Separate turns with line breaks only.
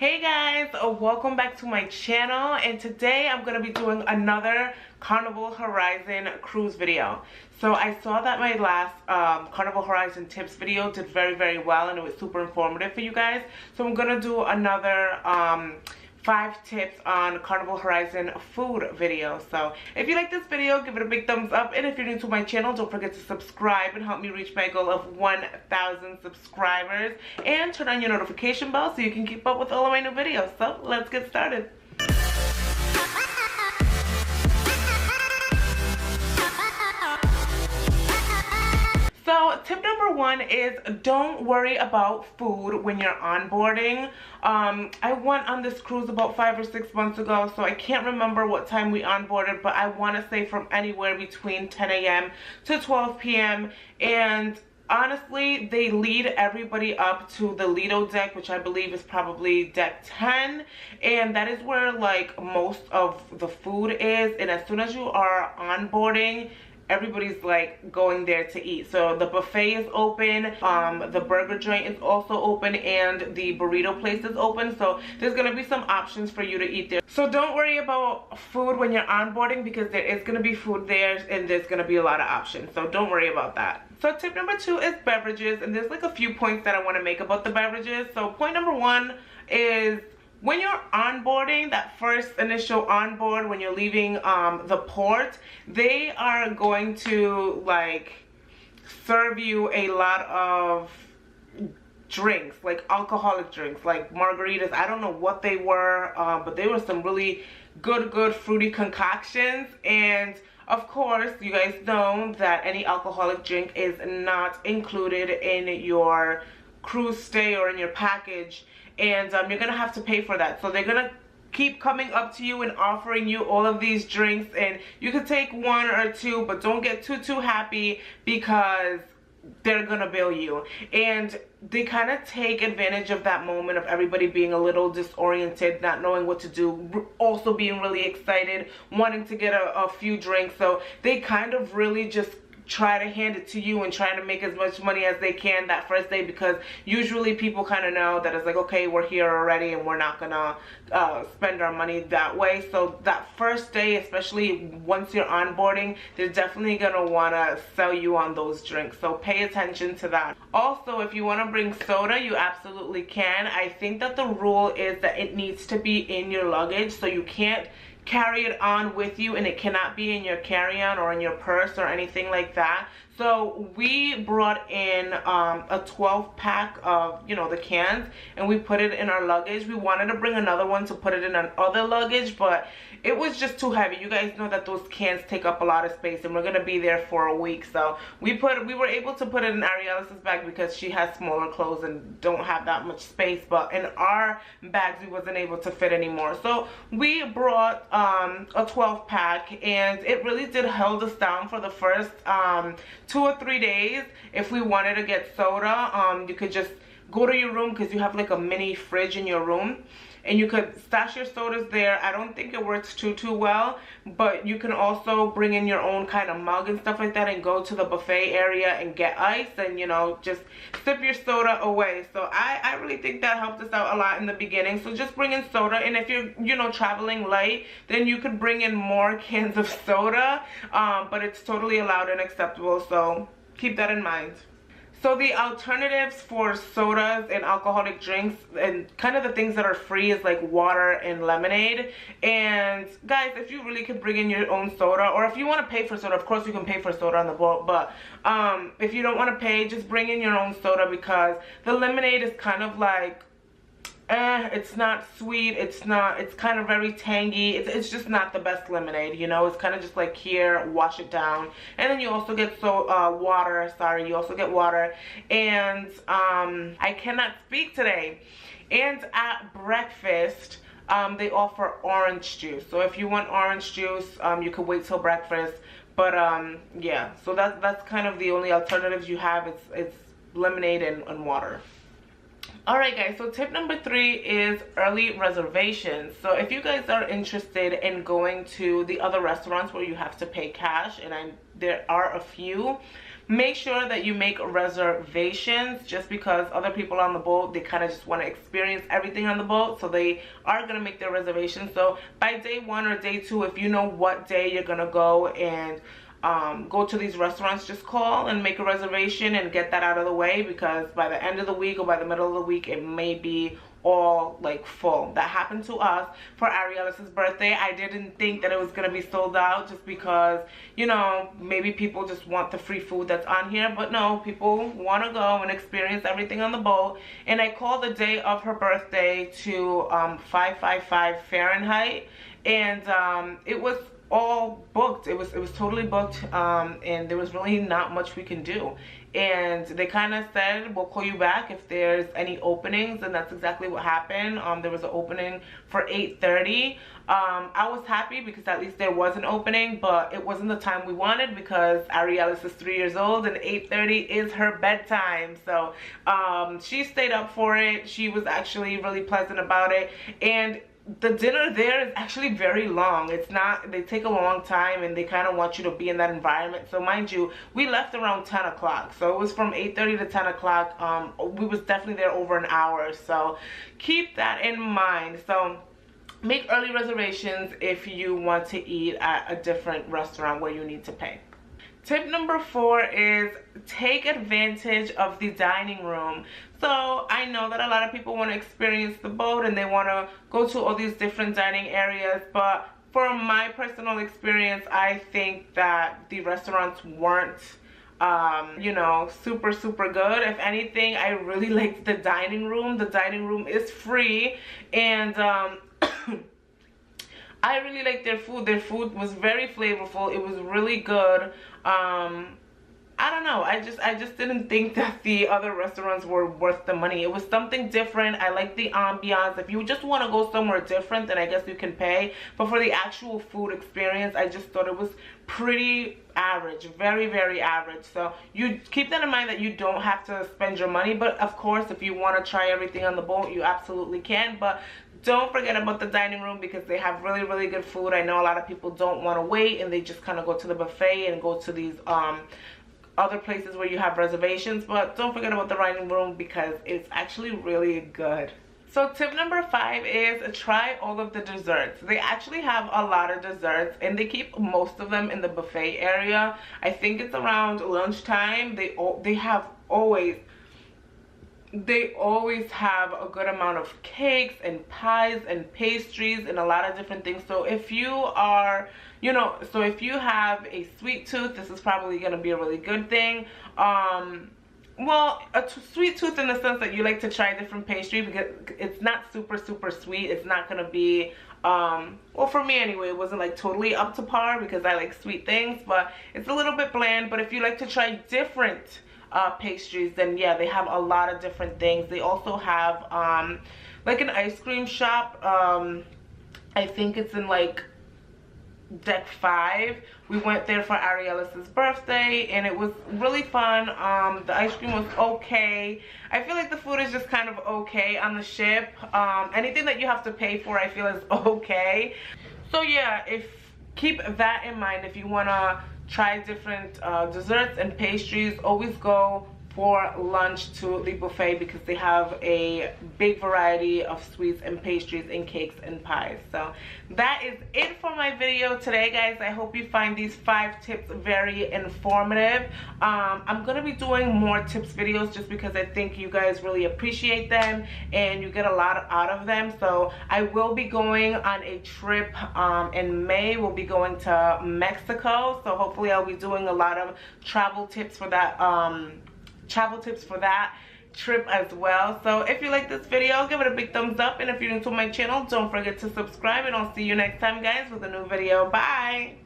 Hey guys, welcome back to my channel, and today I'm going to be doing another Carnival Horizon cruise video. So I saw that my last Carnival Horizon tips video did very well, and it was super informative for you guys. So I'm going to do another 5 tips on Carnival Horizon food video. So if you like this video, give it a big thumbs up, and if you're new to my channel, don't forget to subscribe and help me reach my goal of 1,000 subscribers, and turn on your notification bell so you can keep up with all of my new videos. So let's get started. So tip number 1 is don't worry about food when you're onboarding. I went on this cruise about 5 or 6 months ago, so I can't remember what time we onboarded, but I want to say from anywhere between 10 a.m. to 12 p.m. and honestly, they lead everybody up to the Lido deck, which I believe is probably deck 10, and that is where like most of the food is. And as soon as you are onboarding, everybody's like going there to eat. So the buffet is open, the burger joint is also open, and the burrito place is open. So there's gonna be some options for you to eat there. So don't worry about food when you're onboarding, because there is gonna be food there and there's gonna be a lot of options. So don't worry about that. So tip number 2 is beverages, and there's like a few points that I want to make about the beverages. So point number 1 is when you're onboarding, that first initial onboard, when you're leaving the port, they are going to like serve you a lot of drinks, like alcoholic drinks, like margaritas. I don't know what they were, but they were some really good fruity concoctions. And of course, you guys know that any alcoholic drink is not included in your cruise stay or in your package, and you're gonna have to pay for that. So they're gonna keep coming up to you and offering you all of these drinks, and you could take 1 or 2, but don't get too happy, because they're gonna bill you. And they kind of take advantage of that moment of everybody being a little disoriented, not knowing what to do, also being really excited, wanting to get a few drinks. So they kind of really just try to hand it to you and try to make as much money as they can that first day, because usually people kind of know that it's like, okay, we're here already and we're not gonna spend our money that way. So that first day, especially once you're onboarding, they're definitely gonna want to sell you on those drinks. So pay attention to that. Also, if you want to bring soda, you absolutely can. I think that the rule is that it needs to be in your luggage, so you can't carry it on with you, and it cannot be in your carry-on or in your purse or anything like that. So we brought in a 12-pack of, you know, the cans, and we put it in our luggage. We wanted to bring another one to put it in another luggage, but it was just too heavy. You guys know that those cans take up a lot of space, and we're gonna be there for a week. So we were able to put it in Ariela's bag because she has smaller clothes and don't have that much space, but in our bags we wasn't able to fit anymore. So we brought a 12-pack, and it really did hold us down for the first 2 or 3 days. If we wanted to get soda, you could just go to your room, because you have like a mini fridge in your room, and you could stash your sodas there. I don't think it works too well, but you can also bring in your own kind of mug and stuff like that, and go to the buffet area and get ice, and you know, just sip your soda away. So I really think that helped us out a lot in the beginning. So just bring in soda, and if you're, you know, traveling light, then you could bring in more cans of soda, but it's totally allowed and acceptable, so keep that in mind. So the alternatives for sodas and alcoholic drinks, and kind of the things that are free, is like water and lemonade. And guys, if you really could bring in your own soda, or if you want to pay for soda, of course you can pay for soda on the boat, but if you don't want to pay, just bring in your own soda, because the lemonade is kind of like, it's not sweet, it's kind of very tangy. It's just not the best lemonade, you know. It's kind of just like, here, wash it down. And then you also get water, you also get water. And I cannot speak today. And at breakfast, they offer orange juice. So if you want orange juice, you could wait till breakfast. But yeah, so that's kind of the only alternatives you have. It's lemonade and water. Alright guys, so tip number 3 is early reservations. So if you guys are interested in going to the other restaurants where you have to pay cash, and there are a few, make sure that you make reservations, just because other people on the boat, they kind of just want to experience everything on the boat, so they are going to make their reservations. So by day 1 or day 2, if you know what day you're going to go and go to these restaurants, just call and make a reservation and get that out of the way, because by the end of the week or by the middle of the week, it may be all like full. That happened to us for Ariel's birthday. I didn't think that it was gonna be sold out, just because, you know, maybe people just want the free food that's on here, but no, people want to go and experience everything on the boat. And I called the day of her birthday to 555 Fahrenheit, and it was all booked. It was totally booked, and there was really not much we can do. And they kind of said, we'll call you back if there's any openings, and that's exactly what happened. There was an opening for 8:30. I was happy because at least there was an opening, but it wasn't the time we wanted, because Ariel's is 3 years old and 8:30 is her bedtime. So she stayed up for it. She was actually really pleasant about it, and the dinner there is actually very long. It's not, they take a long time, and they kind of want you to be in that environment. So mind you, we left around 10 o'clock, so it was from 8:30 to 10 o'clock. We was definitely there over an hour, so keep that in mind. So make early reservations if you want to eat at a different restaurant where you need to pay. Tip number 4 is take advantage of the dining room. So I know that a lot of people want to experience the boat and they want to go to all these different dining areas, but for my personal experience, I think that the restaurants weren't you know, super good. If anything, I really liked the dining room. The dining room is free, and I really liked their food. Their food was very flavorful. It was really good. I don't know, I just didn't think that the other restaurants were worth the money. It was something different. I like the ambiance. If you just want to go somewhere different, then I guess you can pay. But for the actual food experience, I just thought it was pretty average, very average. So you keep that in mind, that you don't have to spend your money. But of course, if you want to try everything on the boat, you absolutely can. But don't forget about the dining room, because they have really good food. I know a lot of people don't want to wait, and they just kind of go to the buffet and go to these other places where you have reservations. But don't forget about the dining room, because it's actually really good. So tip number 5 is try all of the desserts. They actually have a lot of desserts, and they keep most of them in the buffet area. I think it's around lunchtime. They always have a good amount of cakes and pies and pastries and a lot of different things. So if you are, you know, so if you have a sweet tooth, this is probably going to be a really good thing. Well, a sweet tooth in the sense that you like to try different pastry, because it's not super sweet. It's not going to be, well, for me anyway, it wasn't like totally up to par, because I like sweet things, but it's a little bit bland. But if you like to try different pastries, then yeah, they have a lot of different things. They also have like an ice cream shop. I think it's in like deck 5. We went there for Ariel's birthday, and it was really fun. The ice cream was okay. I feel like the food is just kind of okay on the ship. Anything that you have to pay for, I feel, is okay. So yeah, keep that in mind. If you want to try different desserts and pastries, always go for lunch to the buffet, because they have a big variety of sweets and pastries and cakes and pies. So that is it for my video today, guys. I hope you find these 5 tips very informative. I'm gonna be doing more tips videos, just because I think you guys really appreciate them and you get a lot out of them. So I will be going on a trip in May. We'll be going to Mexico, so hopefully I'll be doing a lot of travel tips for that trip as well. So if you like this video, give it a big thumbs up, and if you're new to my channel, don't forget to subscribe, and I'll see you next time, guys, with a new video. Bye.